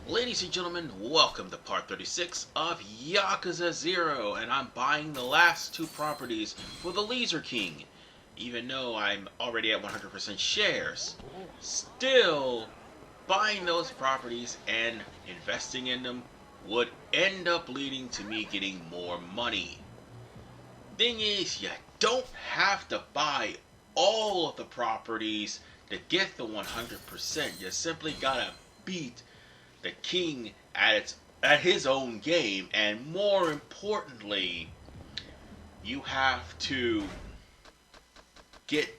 Ladies and gentlemen, welcome to part 36 of Yakuza 0, and I'm buying the last two properties for the Laser King. Even though I'm already at 100% shares, still buying those properties and investing in them would end up leading to me getting more money. Thing is, you don't have to buy all of the properties to get the 100%. You simply gotta beat the king at his own game, and more importantly, you have to get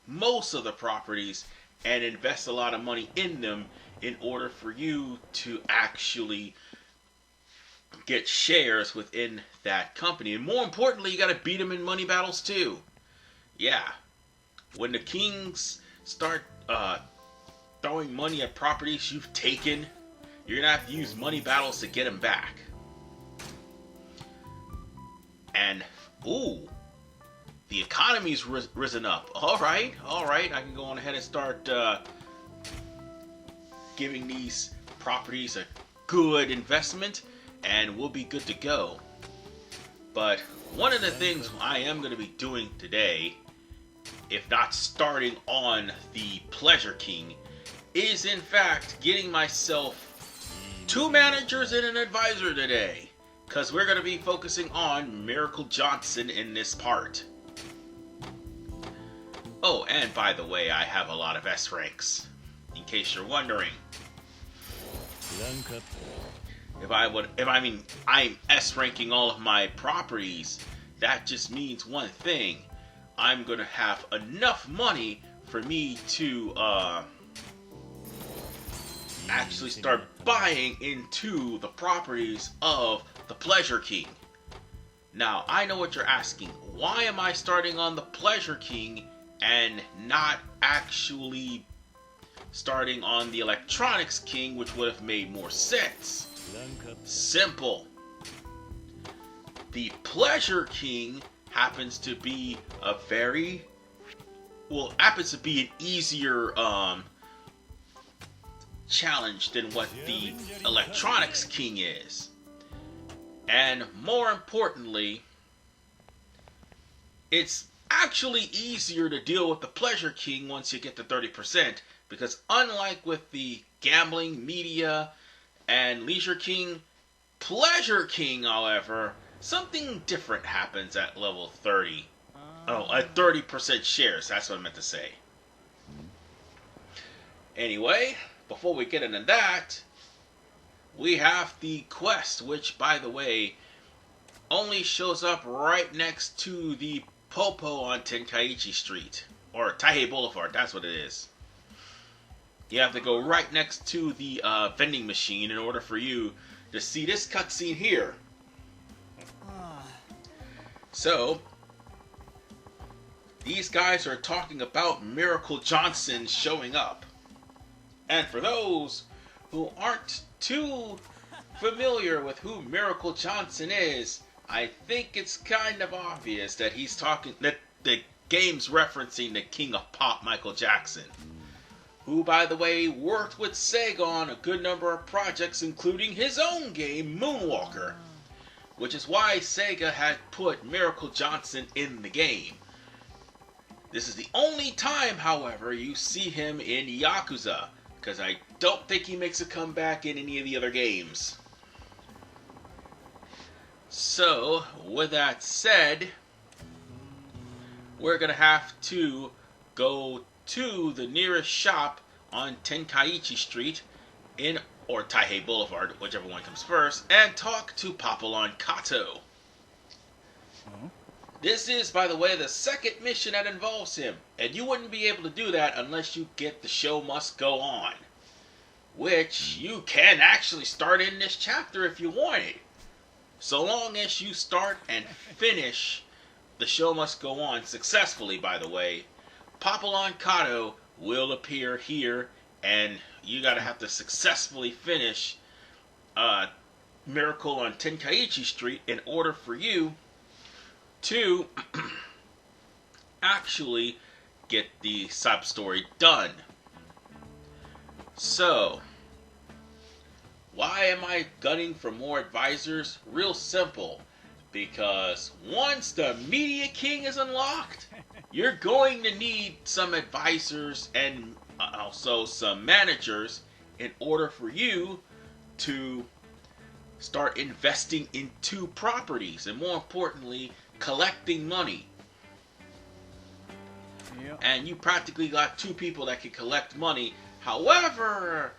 most of the properties and invest a lot of money in them in order for you to actually get shares within that company. And more importantly, you got to beat them in money battles too. Yeah, when the kings start throwing money at properties you've taken, you're going to have to use money battles to get them back. And, ooh, the economy's risen up. Alright, I can go on ahead and start giving these properties a good investment, and we'll be good to go. But one of the things I am going to be doing today, if not starting on the Pleasure King, is in fact getting myself 2 managers and an advisor today, because we're going to be focusing on Miracle Johnson in this part. Oh, and by the way, I have a lot of S ranks, in case you're wondering. I'm S ranking all of my properties, that just means one thing. I'm going to have enough money for me to actually start buying into the properties of the Pleasure King. Now, I know what you're asking. Why am I starting on the Pleasure King and not actually starting on the Electronics King, which would have made more sense? Simple. The Pleasure King happens to be an easier challenge than what the Electronics King is. And more importantly, it's actually easier to deal with the Pleasure King once you get to 30%, because unlike with the Gambling, Media, and Leisure King, Pleasure King, however, something different happens at level 30. At 30% shares, that's what I meant to say. Anyway, before we get into that, we have the quest, which, by the way, only shows up right next to the Popo on Tenkaichi Street, or Taihei Boulevard, that's what it is. You have to go right next to the vending machine in order for you to see this cutscene here. So, these guys are talking about Miracle Johnson showing up. And for those who aren't too familiar with who Miracle Johnson is, I think it's kind of obvious that that the game's referencing the King of Pop, Michael Jackson, who, by the way, worked with Sega on a good number of projects, including his own game, Moonwalker, which is why Sega had put Miracle Johnson in the game. This is the only time, however, you see him in Yakuza, because I don't think he makes a comeback in any of the other games. So, with that said, we're going to have to go to the nearest shop on Tenkaichi Street, or Taihei Boulevard, whichever one comes first, and talk to Papillon Kato. This is, by the way, the second mission that involves him, and you wouldn't be able to do that unless you get The Show Must Go On, which you can actually start in this chapter if you wanted. So long as you start and finish The Show Must Go On successfully, by the way, Papillon Kato will appear here, and you gotta have to successfully finish Miracle on Tenkaichi Street in order for you to actually get the substory done. So, while why am I gunning for more advisors? Real simple. Because once the Media King is unlocked, you're going to need some advisors and also some managers in order for you to start investing into properties and, more importantly, collecting money. Yep. And you practically got two people that can collect money. However,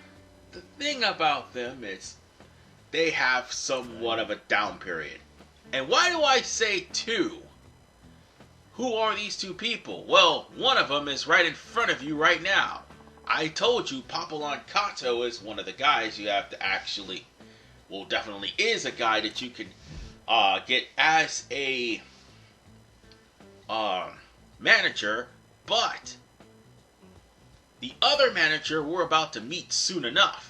the thing about them is they have somewhat of a down period. And why do I say two? Who are these two people? Well, one of them is right in front of you right now. I told you Papillon Kato is one of the guys you have to actually, well, definitely is a guy that you can get as a manager, but the other manager we're about to meet soon enough.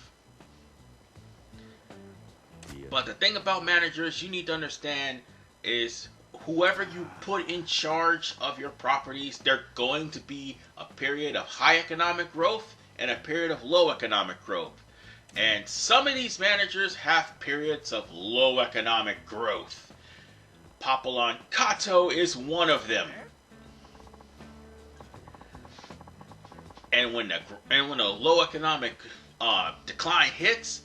But the thing about managers you need to understand is whoever you put in charge of your properties, they're going to be a period of high economic growth and a period of low economic growth. And some of these managers have periods of low economic growth. Papillon Kato is one of them. And when the low economic decline hits,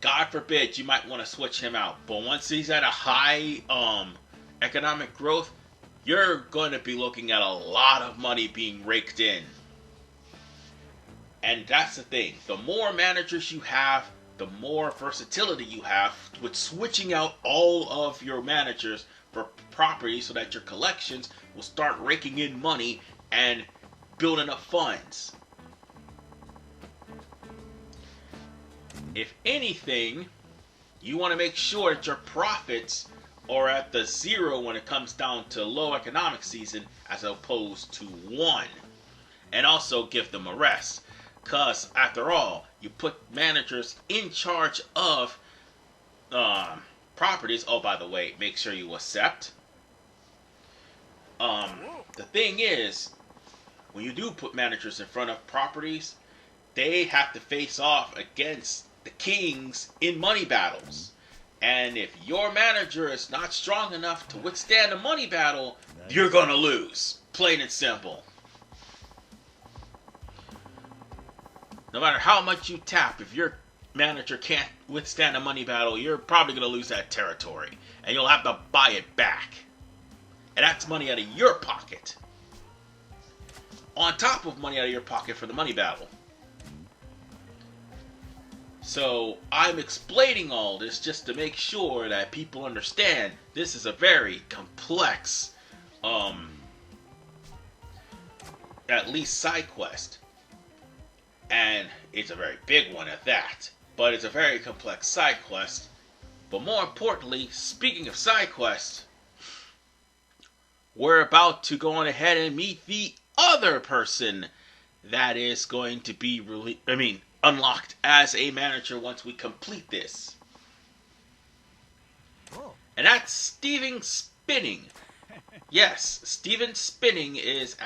God forbid you might want to switch him out. But once he's at a high economic growth, you're going to be looking at a lot of money being raked in. And that's the thing. The more managers you have, the more versatility you have with switching out all of your managers for properties so that your collections will start raking in money and building up funds. If anything, you want to make sure that your profits are at the zero when it comes down to low economic season as opposed to 1. And also give them a rest. Because, after all, you put managers in charge of properties. Oh, by the way, make sure you accept. The thing is, when you do put managers in front of properties, they have to face off against the kings in money battles. And if your manager is not strong enough to withstand a money battle, you're gonna lose. Plain and simple. No matter how much you tap, if your manager can't withstand a money battle, you're probably gonna lose that territory. And you'll have to buy it back. And that's money out of your pocket. On top of money out of your pocket for the money battle. So, I'm explaining all this just to make sure that people understand this is a very complex, at least side quest. And it's a very big one at that. But it's a very complex side quest. But more importantly, speaking of side quests, we're about to go on ahead and meet the other person that is going to be unlocked as a manager once we complete this. And that's Steven Spinning. Yes, Steven Spinning is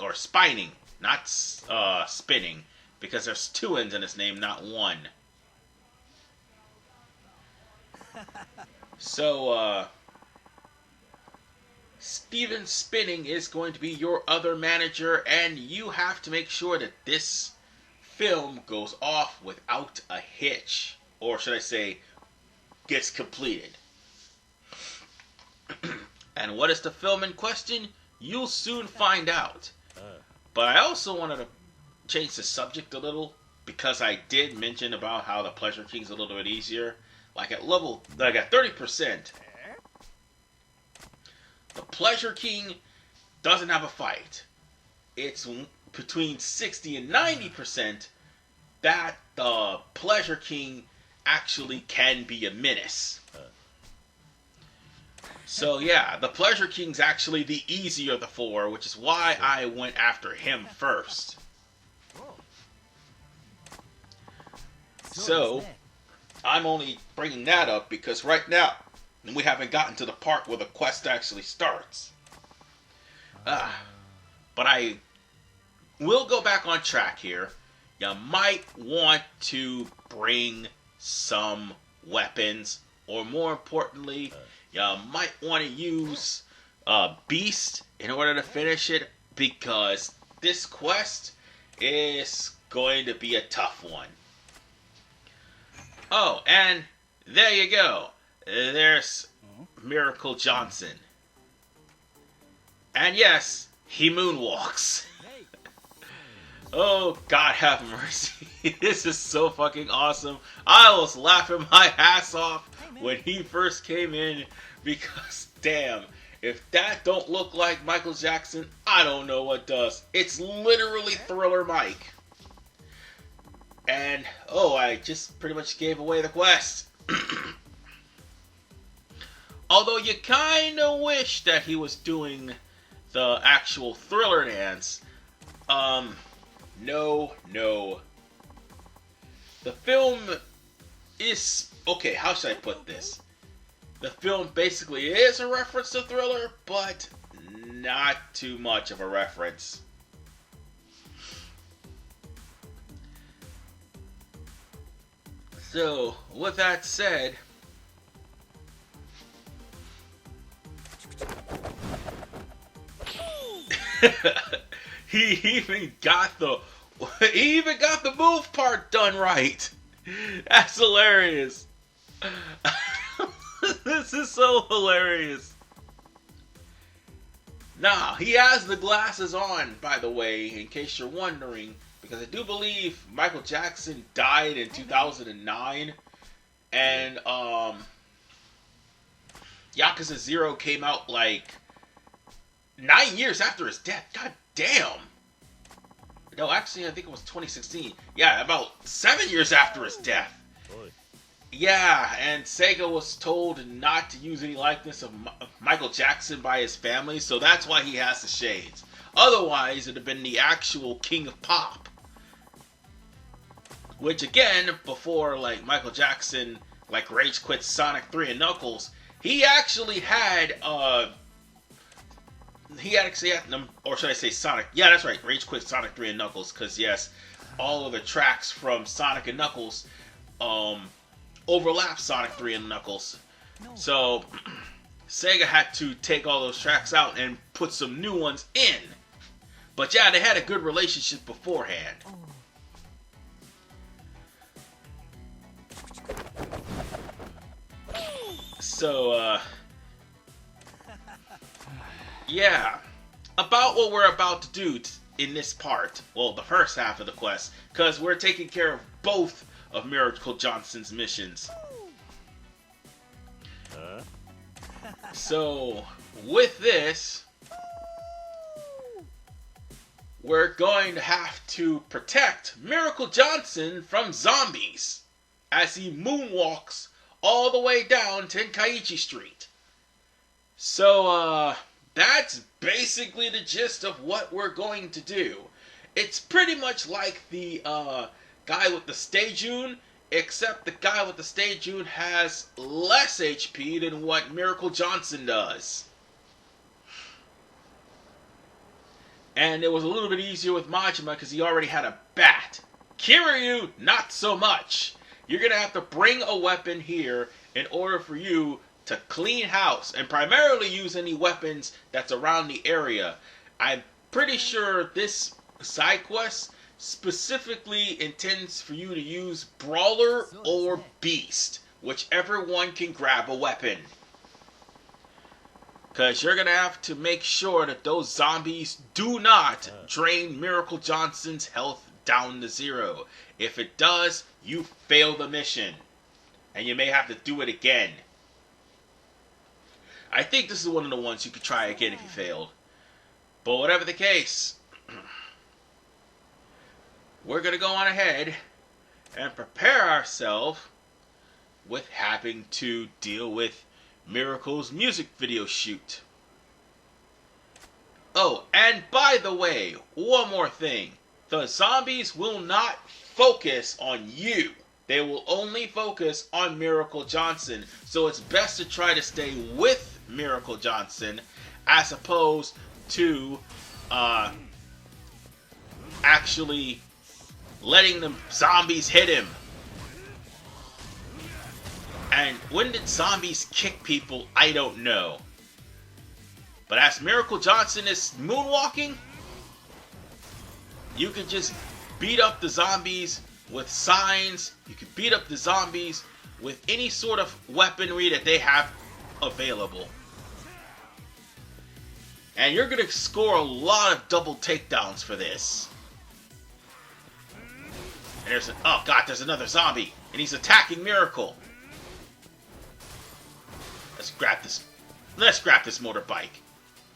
or Spining, not Spinning, because there's 2 N's in his name, not 1. So, Steven Spinning is going to be your other manager, and you have to make sure that this film goes off without a hitch, or should I say gets completed. And what is the film in question? You'll soon find out. But I also wanted to change the subject a little, because I did mention about how the Pleasure King's a little bit easier. Like at 30%, the Pleasure King doesn't have a fight. It's between 60 and 90% that the Pleasure King actually can be a menace. So yeah, the Pleasure King's actually the easier of the 4, which is why I went after him first. So, I'm only bringing that up because right now, we haven't gotten to the part where the quest actually starts. But I will go back on track here. You might want to bring some weapons, or more importantly, you might want to use Beast in order to finish it, because this quest is going to be a tough one. Oh, and there you go. There's Miracle Johnson. And yes, he moonwalks. Oh, God have mercy. This is so fucking awesome. I was laughing my ass off when he first came in, because damn, if that don't look like Michael Jackson, I don't know what does. It's literally Thriller Mike. And, oh, I just pretty much gave away the quest. Although you kinda wish that he was doing the actual Thriller dance. No. The film is... Okay, how should I put this? The film basically is a reference to Thriller, but not too much of a reference. So, with that said... he even got the move part done right. That's hilarious. This is so hilarious. Now, he has the glasses on, by the way, in case you're wondering, because I do believe Michael Jackson died in 2009, and Yakuza 0 came out like 9 years after his death. God damn. No, actually, I think it was 2016. Yeah, about 7 years after his death. Yeah, and Sega was told not to use any likeness of Michael Jackson by his family, so that's why he has the shades. Otherwise, it'd have been the actual King of Pop. Which, again, before, like, Michael Jackson, like, rage quit Sonic 3 and Knuckles, he actually had, or should I say Sonic? Yeah, that's right, rage quit Sonic 3 and Knuckles, because, yes, all of the tracks from Sonic and Knuckles, overlap Sonic 3 and Knuckles. So, Sega had to take all those tracks out and put some new ones in. But yeah, they had a good relationship beforehand. So, yeah. About what we're about to do in this part. Well, the first half of the quest. Because we're taking care of both of Miracle Johnson's missions. So, with this, we're going to have to protect Miracle Johnson from zombies as he moonwalks all the way down Tenkaichi Street. So, that's basically the gist of what we're going to do. It's pretty much like the, guy with the Stay-June, except the guy with the Stay-June has less HP than what Miracle Johnson does. And it was a little bit easier with Majima because he already had a bat. Kiryu, not so much. You're going to have to bring a weapon here in order for you to clean house and primarily use any weapons that's around the area. I'm pretty sure this side quest specifically intends for you to use Brawler or Beast, whichever one can grab a weapon. Because you're going to have to make sure that those zombies do not drain Miracle Johnson's health down to 0. If it does, you fail the mission. And you may have to do it again. I think this is one of the ones you could try again if you failed. But whatever the case, we're going to go on ahead and prepare ourselves with having to deal with Miracle's music video shoot. Oh, and by the way, one more thing. The zombies will not focus on you. They will only focus on Miracle Johnson. So it's best to try to stay with Miracle Johnson as opposed to actually letting the zombies hit him. when did zombies kick people? I don't know. But as Miracle Johnson is moonwalking, you can just beat up the zombies with signs. You can beat up the zombies with any sort of weaponry that they have available. And you're going to score a lot of double takedowns for this. And oh god, there's another zombie. And he's attacking Miracle. Let's grab this motorbike.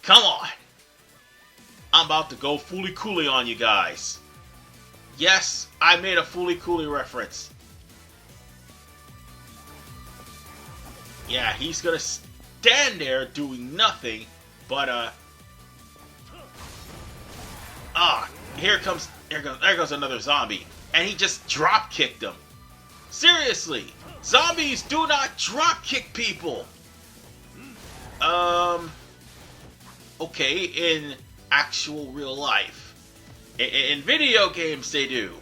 Come on. I'm about to go Fooly Cooly on you guys. Yes, I made a Fooly Cooly reference. Yeah, he's gonna stand there doing nothing, but there goes another zombie. And he just drop kicked him. Seriously, zombies do not drop kick people. Okay, in actual real life. In video games, they do.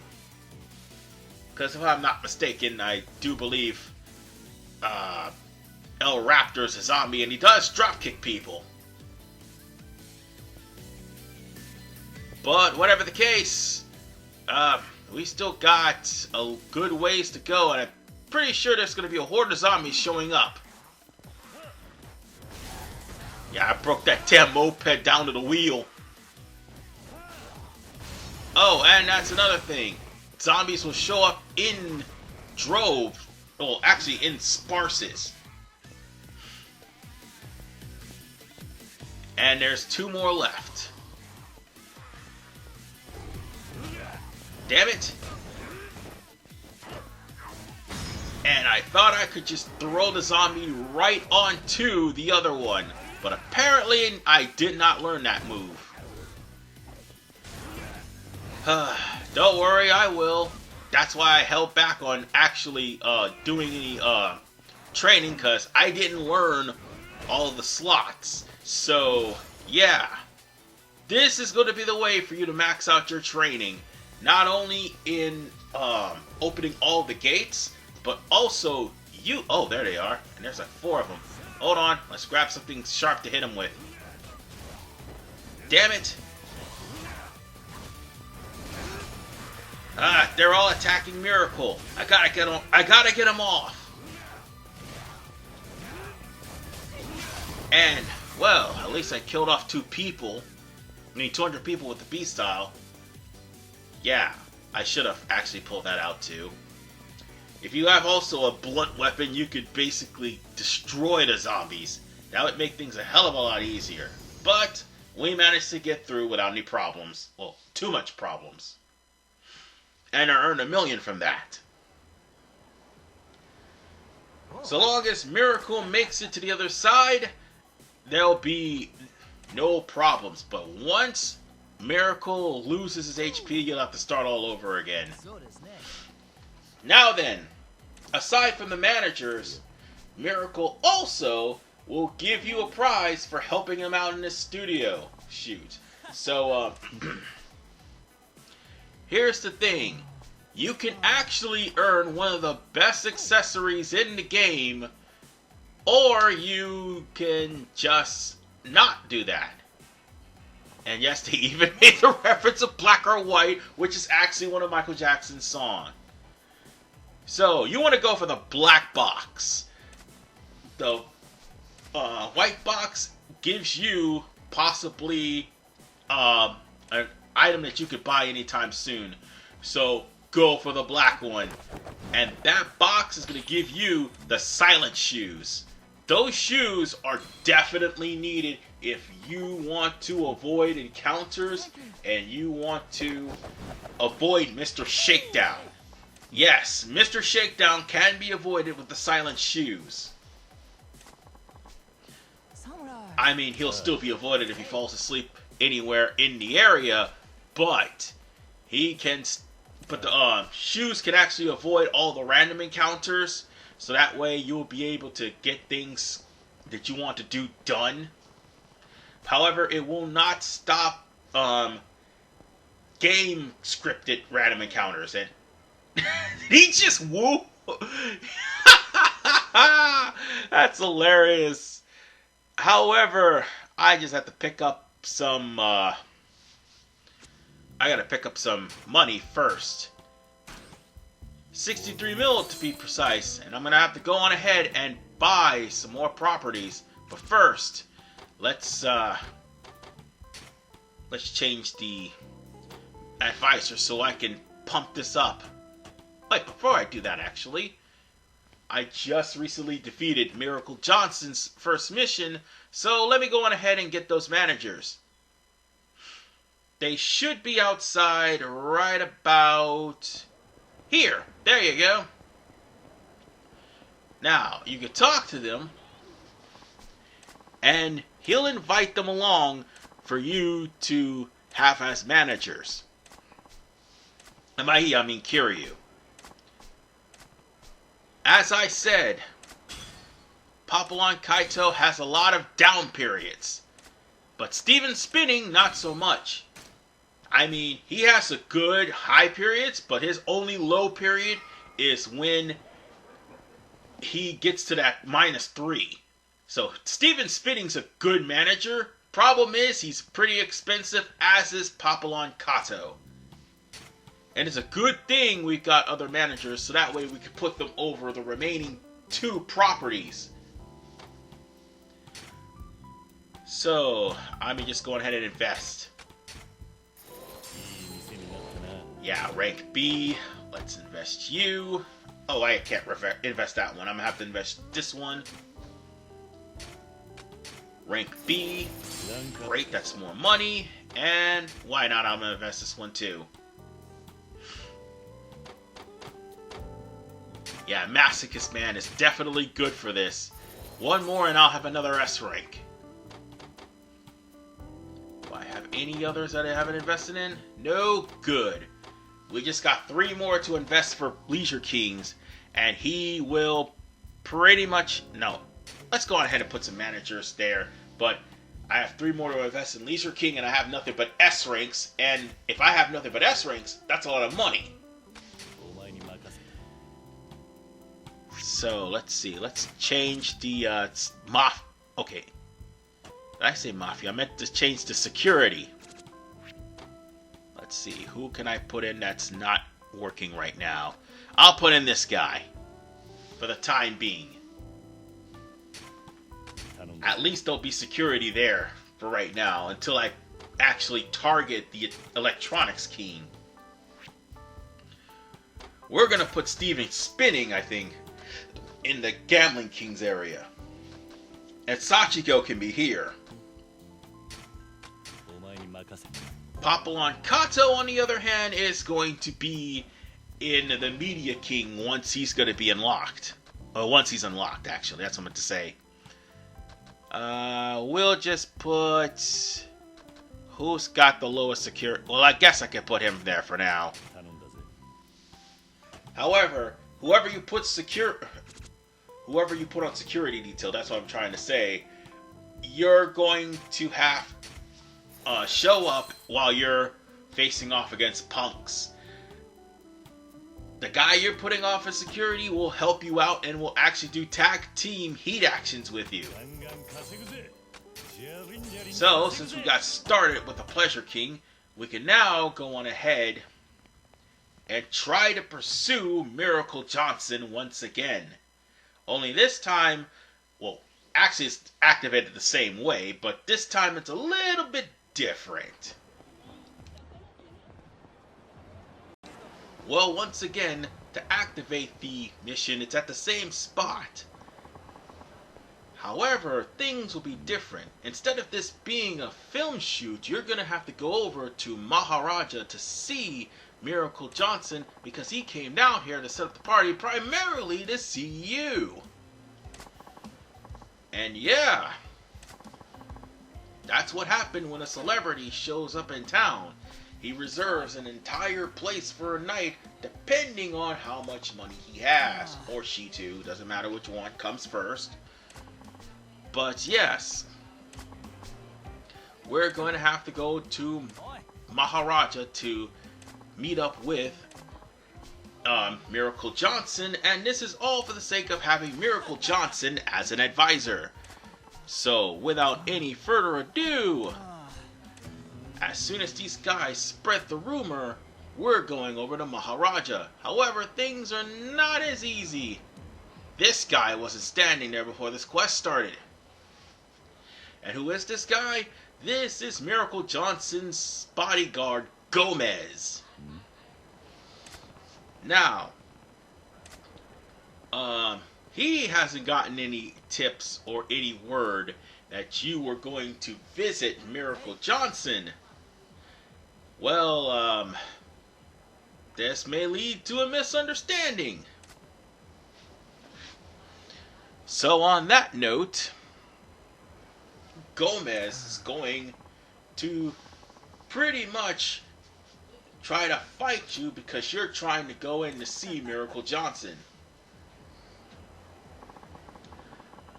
Because if I'm not mistaken, I do believe El Raptor's a zombie, and he does dropkick people. But whatever the case, we still got a good ways to go, and I'm pretty sure there's going to be a horde of zombies showing up. Yeah, I broke that damn moped down to the wheel. Oh, and that's another thing. Zombies will show up in droves. Well, actually in sparses. And there's 2 more left. Damn it. And I thought I could just throw the zombie right onto the other one. But apparently I did not learn that move. Don't worry, I will. That's why I held back on actually doing any training, because I didn't learn all the slots. So, yeah. This is going to be the way for you to max out your training. Not only in opening all the gates, but also you... Oh, there they are. And there's like 4 of them. Hold on. Let's grab something sharp to hit them with. Damn it. They're all attacking Miracle. I gotta get them off. And, well, at least I killed off 2 people. I mean, 200 people with the B-style. Yeah, I should have actually pulled that out too. If you have also a blunt weapon, you could basically destroy the zombies. That would make things a hell of a lot easier. But we managed to get through without any problems. Well, too much problems. And I earned $1 million from that. So long as Miracle makes it to the other side, there'll be no problems. But once Miracle loses his HP, you'll have to start all over again. Now then, aside from the managers, Miracle also will give you a prize for helping him out in his studio shoot. So, here's the thing. You can actually earn one of the best accessories in the game, or you can just not do that. And yes, they even made the reference of Black or White, which is actually one of Michael Jackson's songs. So, you want to go for the black box. The white box gives you possibly an item that you could buy anytime soon. So, go for the black one. And that box is going to give you the silent shoes. Those shoes are definitely needed if you want to avoid encounters and you want to avoid Mr. Shakedown. Yes, Mr. Shakedown can be avoided with the silent shoes. I mean, he'll still be avoided if he falls asleep anywhere in the area, but he can... But the shoes can actually avoid all the random encounters, so that way you'll be able to get things that you want to do done. However, it will not stop game scripted random encounters. And he just woo. That's hilarious. However, I just have to pick up some. I gotta pick up some money first. 63 mil to be precise, and I'm gonna have to go on ahead and buy some more properties. But first, let's change the advisor so I can pump this up. Wait, before I do that, actually, I just recently defeated Miracle Johnson's first mission, so let me go on ahead and get those managers. They should be outside right about here. There you go. Now, you can talk to them, and he'll invite them along for you to have as managers. And by he, I mean Kiryu. As I said, Papillon Kaito has a lot of down periods, but Steven Spinning, not so much. I mean, he has a good high periods, but his only low period is when he gets to that -3. So Steven Spinning's a good manager. Problem is, he's pretty expensive, as is Papillon Kato. And it's a good thing we got other managers, so that way we can put them over the remaining 2 properties. So, I'm just going ahead and invest. Yeah, rank B. Let's invest you. Oh, I can't invest that one. I'm going to have to invest this one. Rank B. Great, that's more money. And why not? I'm going to invest this one too. Yeah, Masochist Man is definitely good for this. One more and I'll have another S rank. Do I have any others that I haven't invested in? No? Good. We just got 3 more to invest for Leisure Kings, and he will pretty much... No. Let's go ahead and put some managers there, but I have 3 more to invest in Leisure King, and I have nothing but S ranks, and if I have nothing but S ranks, that's a lot of money. So, let's see. Let's change the, Okay. Did I say Mafia? I meant to change the security. Let's see. Who can I put in that's not working right now? I'll put in this guy. For the time being. At least there'll be security there for right now. Until I actually target the electronics king. We're going to put Steven Spinning, I think, in the Gambling Kings area. And Sachiko can be here. Papillon Kato, on the other hand, is going to be in the Media King once he's going to be unlocked. Once he's unlocked, actually. That's what I meant to say. We'll just put... Who's got the lowest security? Well, I guess I could put him there for now. However, whoever you put on security detail, that's what I'm trying to say, you're going to have show up while you're facing off against punks. The guy you're putting off as security will help you out and will actually do tag team heat actions with you. So, since we got started with the Pleasure King, we can now go on ahead and try to pursue Miracle Johnson once again. Only this time, well, actually it's activated the same way, but this time it's a little bit different. Well, once again, to activate the mission, it's at the same spot. However, things will be different. Instead of this being a film shoot, you're going to have to go over to Maharaja to see Miracle Johnson, because he came down here to set up the party primarily to see you. And yeah, that's what happened when a celebrity shows up in town. He reserves an entire place for a night depending on how much money he has. Or she too, doesn't matter which one comes first. But yes, we're going to have to go to Maharaja to meet up with Miracle Johnson, and this is all for the sake of having Miracle Johnson as an advisor. So, without any further ado, as soon as these guys spread the rumor, we're going over to Maharaja. However, things are not as easy. This guy wasn't standing there before this quest started. And who is this guy? This is Miracle Johnson's bodyguard, Gomez. Now, he hasn't gotten any tips or any word that you were going to visit Miracle Johnson. Well, this may lead to a misunderstanding. So on that note, Gomez is going to pretty much try to fight you because you're trying to go in to see Miracle Johnson.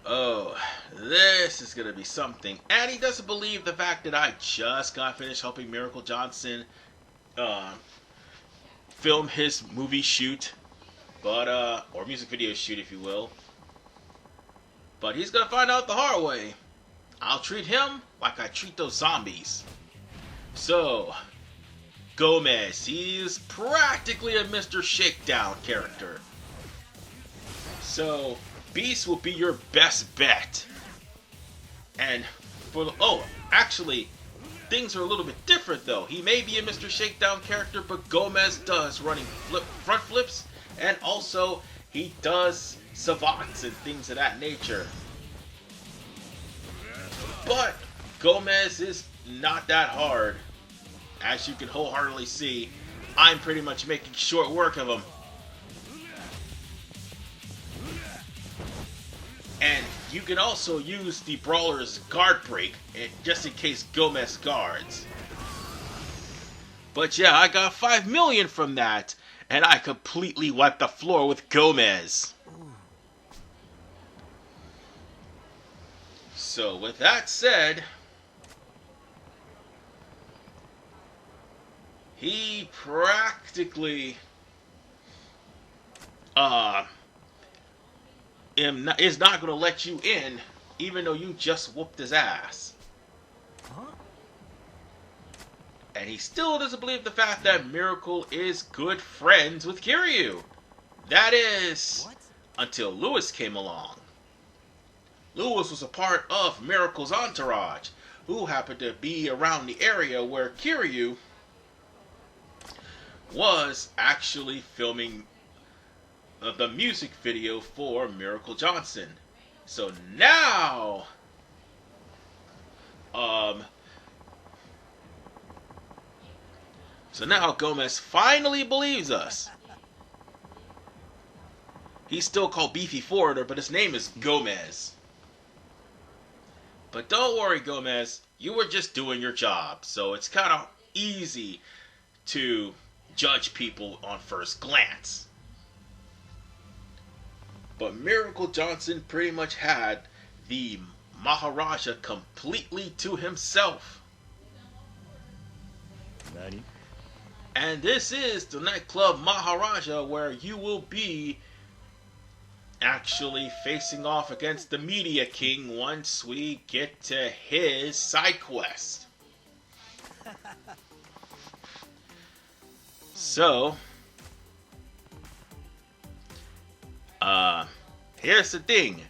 Oh, this is going to be something. And he doesn't believe the fact that I just got finished helping Miracle Johnson film his movie shoot, or music video shoot, if you will. But he's going to find out the hard way. I'll treat him like I treat those zombies. So, Gomez, he's practically a Mr. Shakedown character. So, Beast will be your best bet. And actually, things are a little bit different though. He may be a Mr. Shakedown character, but Gomez does running front flips, and also he does savants and things of that nature. But Gomez is not that hard. As you can wholeheartedly see, I'm pretty much making short work of him. And you can also use the Brawler's guard break, just in case Gomez guards. But yeah, I got 5 million from that, and I completely wiped the floor with Gomez. So with that said, he practically is not going to let you in, even though you just whooped his ass. Huh? And he still doesn't believe the fact that Miracle is good friends with Kiryu. That is, until Lewis came along. Lewis was a part of Miracle's entourage, who happened to be around the area where Kiryu was actually filming the music video for Miracle Johnson. So now, Gomez finally believes us. He's still called Beefy Foreigner, but his name is Gomez. But don't worry, Gomez, you were just doing your job, so it's kind of easy to judge people on first glance. But Miracle Johnson pretty much had the Maharaja completely to himself. Nani? And this is the Nightclub Maharaja, where you will be actually facing off against the Media King once we get to his side quest. So, here's the thing.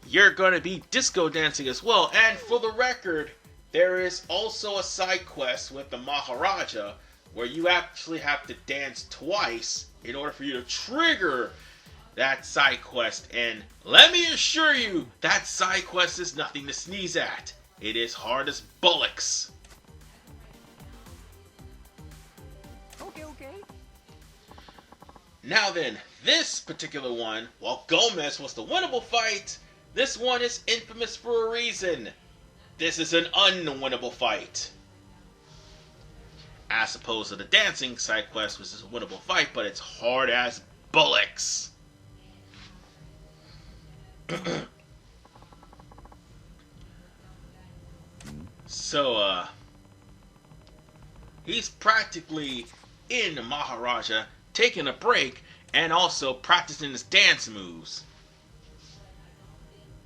You're going to be disco dancing as well. And for the record, there is also a side quest with the Maharaja where you actually have to dance twice in order for you to trigger that side quest. And let me assure you, that side quest is nothing to sneeze at. It is hard as bullocks. Okay. Now then, this particular one, while Gomez was the winnable fight, this one is infamous for a reason. This is an unwinnable fight. As opposed to the dancing side quest, which is a winnable fight, but it's hard as bullocks. So, he's practically in Maharaja taking a break and also practicing his dance moves.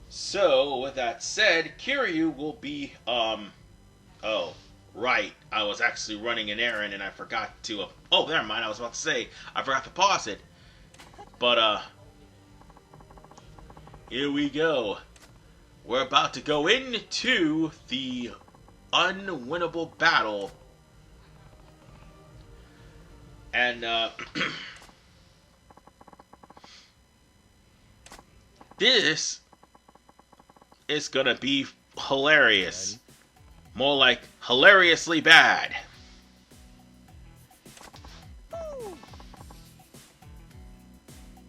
So, with that said, Kiryu will be, oh, right, I was actually running an errand and I forgot to, oh, never mind, I was about to say, I forgot to pause it. But, here we go. We're about to go into the unwinnable battle. And, this is gonna be hilarious. More like hilariously bad.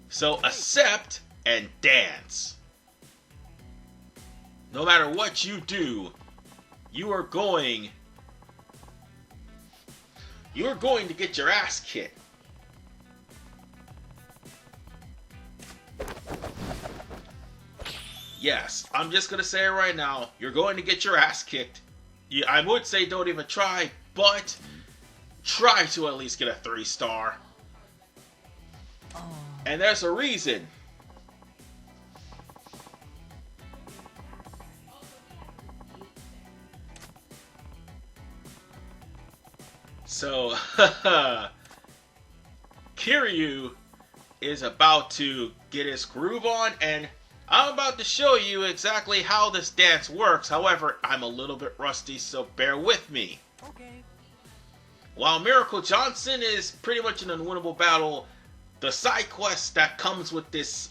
So accept and dance. No matter what you do, you're going to get your ass kicked. Yes, I'm just going to say it right now. You're going to get your ass kicked. I would say don't even try, but try to at least get a 3-star. And there's a reason. So, Kiryu is about to get his groove on, and I'm about to show you exactly how this dance works. However, I'm a little bit rusty, so bear with me. Okay. While Miracle Johnson is pretty much an unwinnable battle, the side quest that comes with this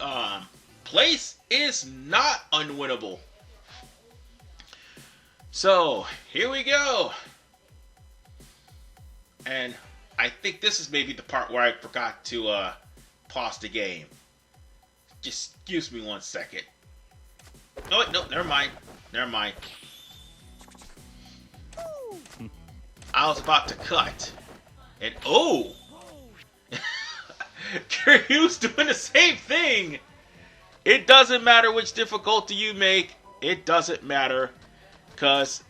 place is not unwinnable. So, here we go. And I think this is maybe the part where I forgot to pause the game. Just excuse me 1 second. Oh, no, never mind. Never mind. I was about to cut. And, oh! Kiryu's doing the same thing! It doesn't matter which difficulty you make. It doesn't matter. Because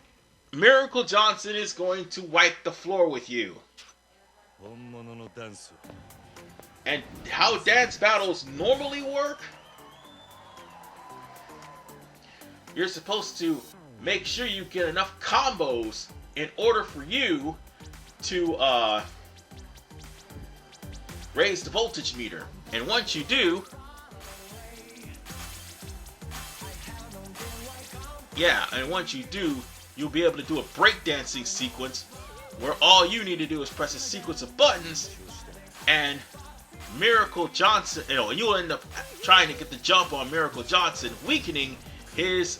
Miracle Johnson is going to wipe the floor with you. And how dance battles normally work? You're supposed to make sure you get enough combos in order for you to raise the voltage meter. And once you do, you'll be able to do a breakdancing sequence where all you need to do is press a sequence of buttons, and Miracle Johnson, you'll end up trying to get the jump on Miracle Johnson, weakening his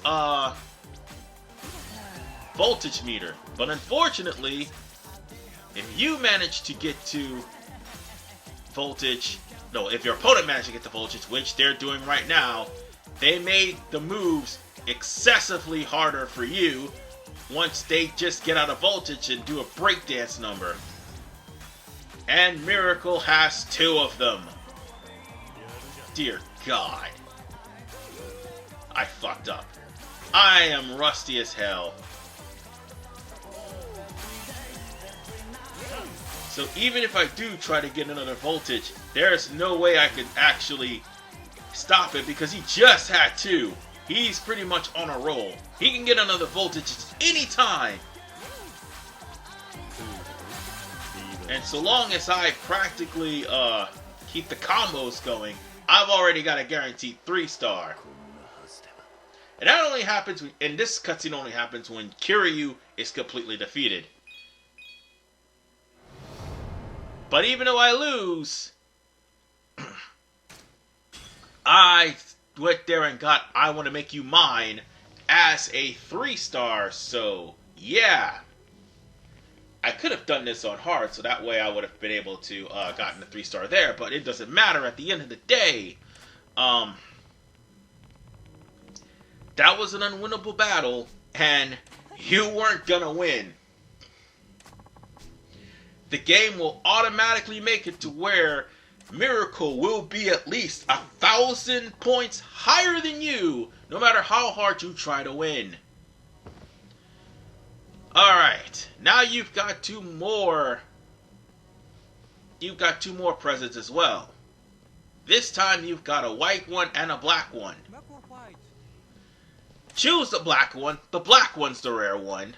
voltage meter. But unfortunately, if you manage to get to voltage, if your opponent managed to get the voltage, which they're doing right now, they made the moves excessively harder for you once they just get out of voltage and do a breakdance number. And Miracle has 2 of them. Dear God. I fucked up. I am rusty as hell. So even if I do try to get another voltage, there's no way I could actually stop it because he just had 2. He's pretty much on a roll. He can get another voltage anytime. And so long as I practically keep the combos going, I've already got a guaranteed 3-star. And that only happens, and this cutscene only happens when Kiryu is completely defeated. But even though I lose, I went there and got I Want to Make You Mine as a 3-star, so yeah. I could have done this on hard, so that way I would have been able to gotten a 3-star there, but it doesn't matter at the end of the day. That was an unwinnable battle, and you weren't gonna win. The game will automatically make it to where Miracle will be at least 1,000 points higher than you, no matter how hard you try to win. Alright, now you've got 2 more you've got two more presents as well. This time you've got a white one and a black one. Choose the black one. The black one's the rare one.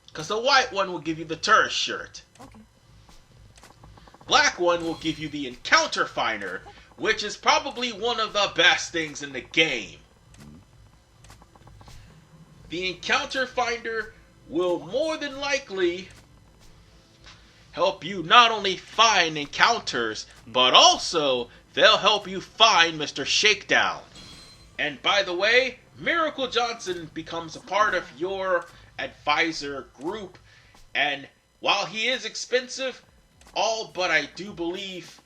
Because the white one will give you the tourist shirt. Okay. Black one will give you the encounter finder, which is probably one of the best things in the game. The encounter finder will more than likely help you not only find encounters, but also they'll help you find Mr. Shakedown. And by the way, Miracle Johnson becomes a part of your advisor group, and while he is expensive, all but I do believe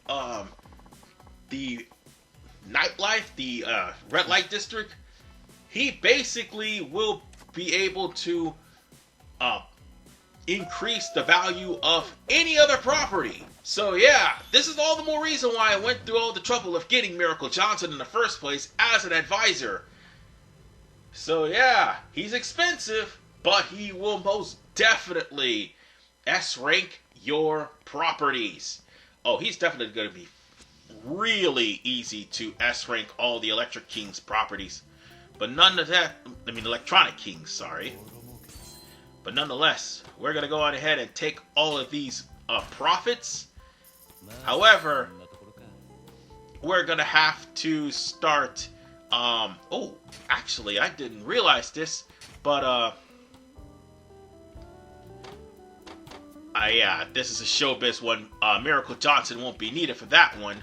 the nightlife, the red light district, he basically will be able to increase the value of any other property. So yeah, this is all the more reason why I went through all the trouble of getting Miracle Johnson in the first place as an advisor. So yeah, he's expensive, but he will most definitely S-rank your properties. Oh, he's definitely going to be really easy to S-rank all the Electric King's properties. But none of that, Electronic Kings, sorry. But nonetheless, we're going to go on ahead and take all of these profits. However, we're going to have to start... oh, actually, I didn't realize this, but, yeah, this is a showbiz one. Miracle Johnson won't be needed for that one.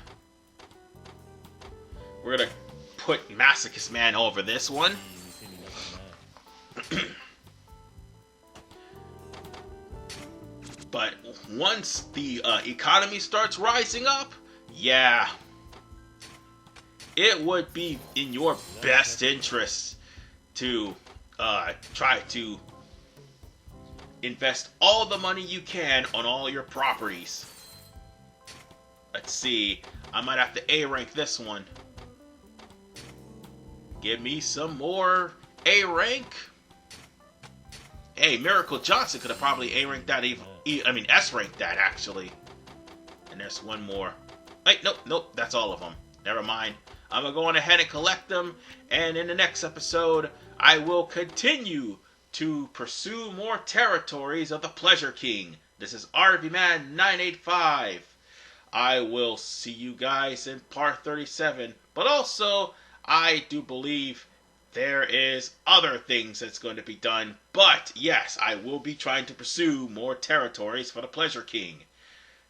We're gonna put Masochist Man over this one. But once the economy starts rising up, yeah, it would be in your best interest to try to invest all the money you can on all your properties. Let's see, I might have to A rank this one. Give me some more A rank. Hey, Miracle Johnson could have probably A ranked that, S ranked that actually. And there's one more. Wait, nope, that's all of them. Never mind. I'm gonna go on ahead and collect them, and in the next episode, I will continue to pursue more territories of the Pleasure King. This is RVMan985. I will see you guys in part 37. But also, I do believe there is other things that's going to be done. But yes, I will be trying to pursue more territories for the Pleasure King.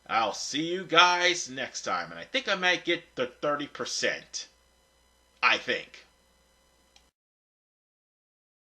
I'll see you guys next time. And I think I might get the 30%. I think.